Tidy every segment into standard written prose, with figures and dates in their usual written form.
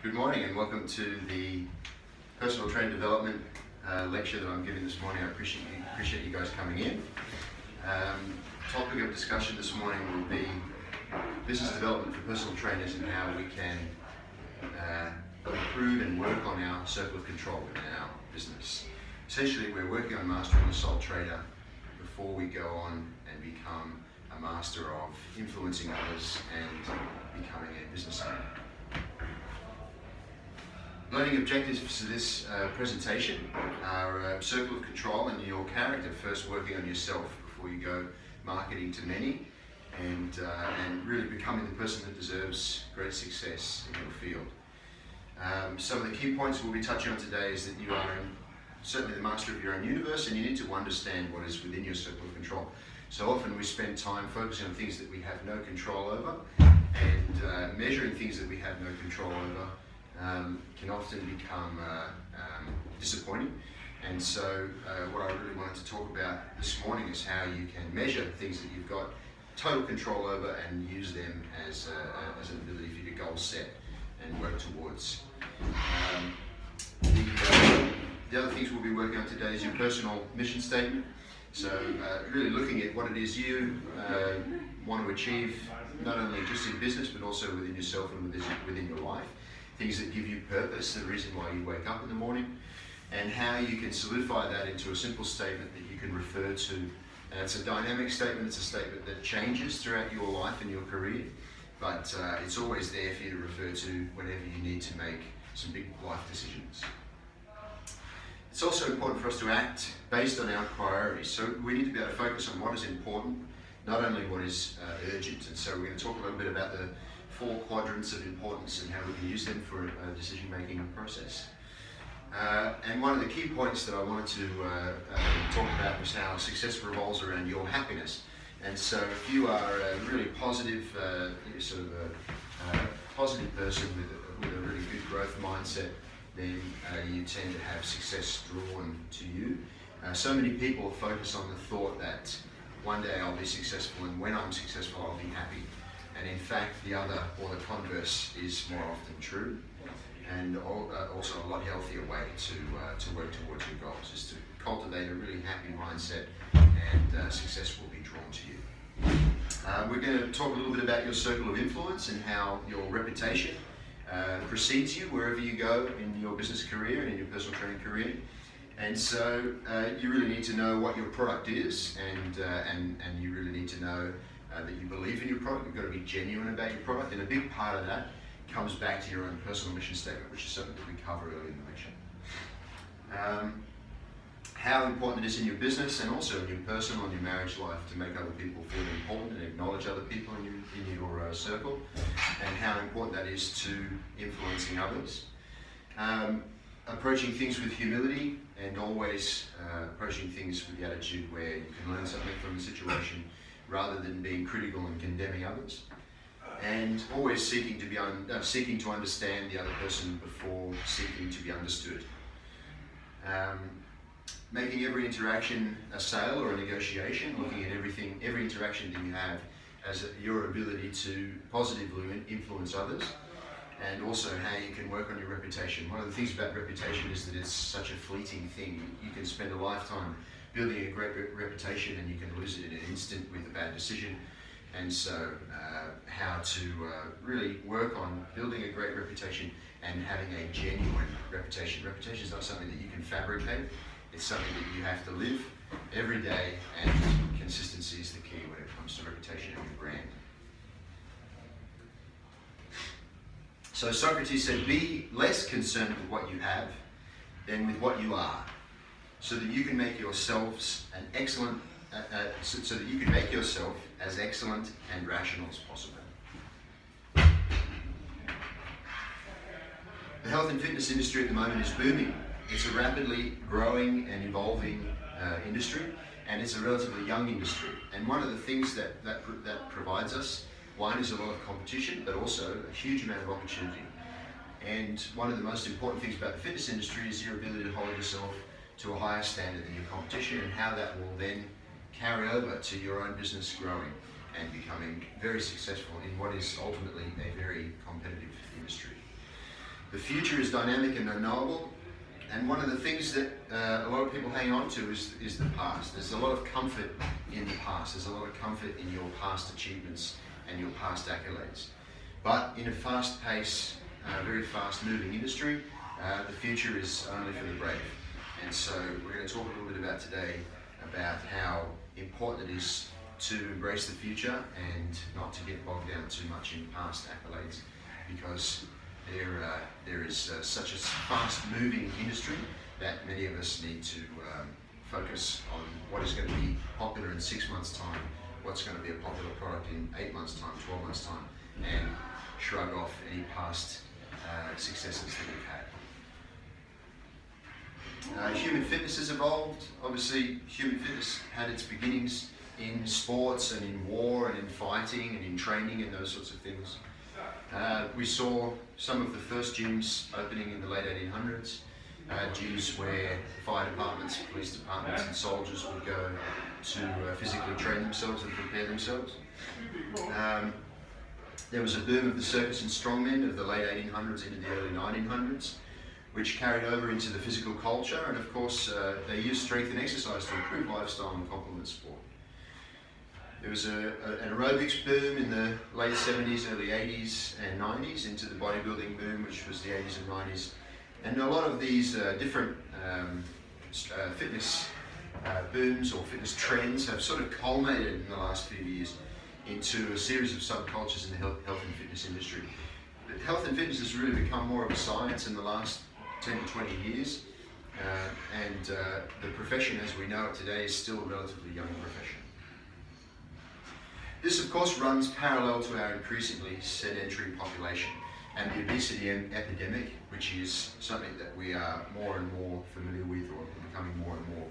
Good morning and welcome to the personal training development lecture that I'm giving this morning. I appreciate you guys coming in. Topic of discussion this morning will be business development for personal trainers and how we can improve and work on our circle of control in our business. Essentially, we're working on mastering the sole trader before we go on and become a master of influencing others and becoming a business owner. Learning objectives for this presentation are circle of control and your character, first working on yourself before you go marketing to many, and really becoming the person that deserves great success in your field. Some of the key points we'll be touching on today is that you are certainly the master of your own universe, and you need to understand what is within your circle of control. So often we spend time focusing on things that we have no control over, and measuring things that we have no control over can often become disappointing. And so what I really wanted to talk about this morning is how you can measure things that you've got total control over and use them as an ability for you to goal set and work towards. The other things we'll be working on today is your personal mission statement. So really looking at what it is you want to achieve, not only just in business but also within yourself and within your life. Things that give you purpose, the reason why you wake up in the morning, and how you can solidify that into a simple statement that you can refer to. And it's a dynamic statement, it's a statement that changes throughout your life and your career, but it's always there for you to refer to whenever you need to make some big life decisions. It's also important for us to act based on our priorities. So we need to be able to focus on what is important, not only what is urgent. And so we're going to talk a little bit about the 4 quadrants of importance and how we can use them for a decision-making process. And one of the key points that I wanted to talk about was how success revolves around your happiness. And so if you are a really positive, positive person with a really good growth mindset, then you tend to have success drawn to you. So many people focus on the thought that one day I'll be successful, and when I'm successful I'll be happy. And in fact, the other, or the converse, is more often true, and also a lot healthier way to work towards your goals is to cultivate a really happy mindset, and success will be drawn to you. We're going to talk a little bit about your circle of influence and how your reputation precedes you wherever you go in your business career and in your personal training career. And so you really need to know what your product is, and you really need to know that you believe in your product. You've got to be genuine about your product, and a big part of that comes back to your own personal mission statement, which is something that we cover early in the lecture. How important it is in your business and also in your personal and your marriage life to make other people feel important and acknowledge other people in your circle, and how important that is to influencing others. Approaching things with humility, and always approaching things with the attitude where you can learn something from the situation rather than being critical and condemning others, and always seeking to understand the other person before seeking to be understood. Making every interaction a sale or a negotiation, looking at every interaction that you have as your ability to positively influence others, and also how you can work on your reputation. One of the things about reputation is that it's such a fleeting thing. You can spend a lifetime building a great reputation and you can lose it in an instant with a bad decision. And so how to really work on building a great reputation and having a genuine reputation. Reputation is not something that you can fabricate. It's something that you have to live every day, and consistency is the key when it comes to reputation and your brand. So Socrates said, be less concerned with what you have than with what you are, so that you can make yourselves so that you can make yourself as excellent and rational as possible. The health and fitness industry at the moment is booming. It's a rapidly growing and evolving industry, and it's a relatively young industry. And one of the things that provides us, one, is a lot of competition, but also a huge amount of opportunity. And one of the most important things about the fitness industry is your ability to hold yourself to a higher standard than your competition, and how that will then carry over to your own business growing and becoming very successful in what is ultimately a very competitive industry. The future is dynamic and unknowable, and one of the things that a lot of people hang on to is the past. There's a lot of comfort in the past. There's a lot of comfort in your past achievements and your past accolades. But in a fast-paced, very fast-moving industry, the future is only for the brave. And so we're going to talk a little bit about today about how important it is to embrace the future and not to get bogged down too much in past accolades, because there is such a fast-moving industry that many of us need to focus on what is going to be popular in 6 months' time, what's going to be a popular product in 8 months' time, 12 months' time, and shrug off any past successes that we've had. Human fitness has evolved. Obviously, human fitness had its beginnings in sports and in war and in fighting and in training and those sorts of things. We saw some of the first gyms opening in the late 1800s, gyms where fire departments, police departments and soldiers would go to physically train themselves and prepare themselves. There was a boom of the circus and strongmen of the late 1800s into the early 1900s, which carried over into the physical culture, and of course they used strength and exercise to improve lifestyle and complement sport. There was an aerobics boom in the late 70s, early 80s and 90s into the bodybuilding boom, which was the 80s and 90s. And a lot of these different fitness booms or fitness trends have sort of culminated in the last few years into a series of subcultures in the health and fitness industry. But health and fitness has really become more of a science in the last 10 to 20 years, and the profession as we know it today is still a relatively young profession. This of course runs parallel to our increasingly sedentary population and the obesity epidemic, which is something that we are more and more familiar with, or becoming more and more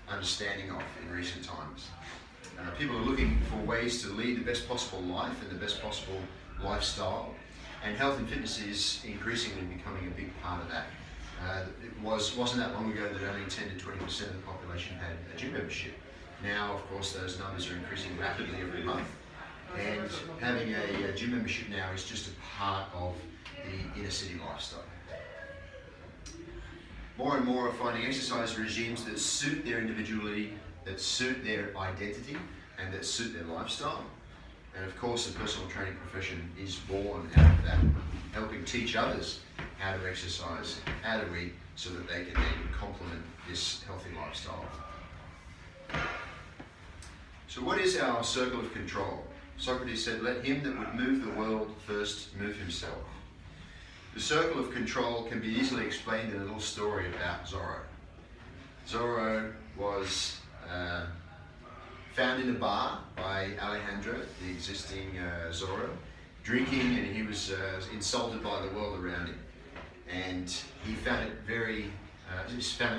understanding of in recent times. People are looking for ways to lead the best possible life and the best possible lifestyle, and health and fitness is increasingly becoming a big part of that. It wasn't that long ago that only 10 to 20% of the population had a gym membership. Now, of course, those numbers are increasing rapidly every month, and having a gym membership now is just a part of the inner city lifestyle. More and more are finding exercise regimes that suit their individuality, that suit their identity, and that suit their lifestyle. And of course, the personal training profession is born out of that, helping teach others how to exercise, how to eat, so that they can then complement this healthy lifestyle. So what is our circle of control? Socrates said, "Let him that would move the world first move himself." The circle of control can be easily explained in a little story about Zorro. Zorro was found in a bar by Alejandro, the existing Zorro, drinking, and he was insulted by the world around him. And he found it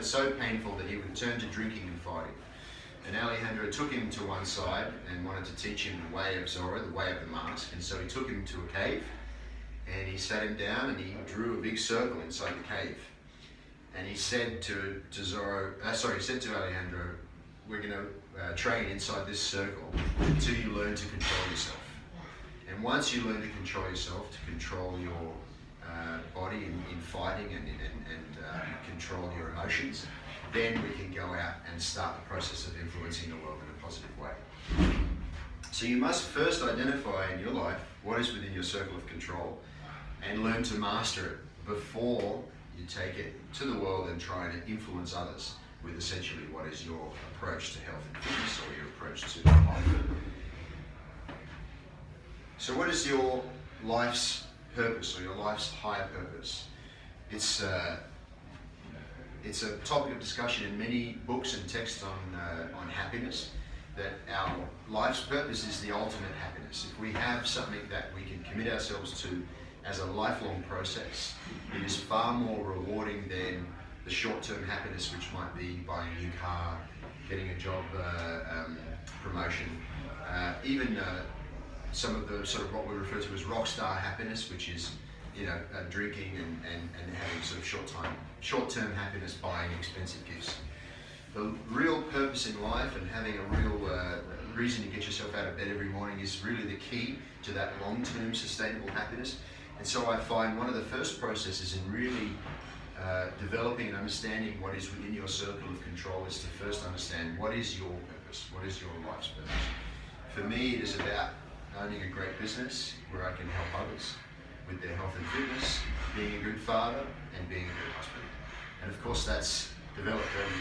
so painful that he would turn to drinking and fighting. And Alejandro took him to one side and wanted to teach him the way of Zorro, the way of the mask. And so he took him to a cave, and he sat him down and he drew a big circle inside the cave. And he said to Alejandro, "We're going to train inside this circle until you learn to control yourself. And once you learn to control yourself, to control your body in fighting and control your emotions, then we can go out and start the process of influencing the world in a positive way." So you must first identify in your life what is within your circle of control and learn to master it before you take it to the world and try to influence others with essentially what is your approach to health and fitness, or your approach to life. So what is your life's purpose, or your life's higher purpose? It's a topic of discussion in many books and texts on happiness, that our life's purpose is the ultimate happiness. If we have something that we can commit ourselves to as a lifelong process, it is far more rewarding than the short-term happiness, which might be buying a new car, getting a job promotion, even some of the sort of what we refer to as rock star happiness, which is drinking and having sort of short-term happiness buying expensive gifts. The real purpose in life and having a real reason to get yourself out of bed every morning is really the key to that long-term sustainable happiness. And so I find one of the first processes in really developing and understanding what is within your circle of control is to first understand what is your purpose, what is your life's purpose. For me, it is about owning a great business where I can help others with their health and fitness, being a good father, and being a good husband. And of course, that's developed over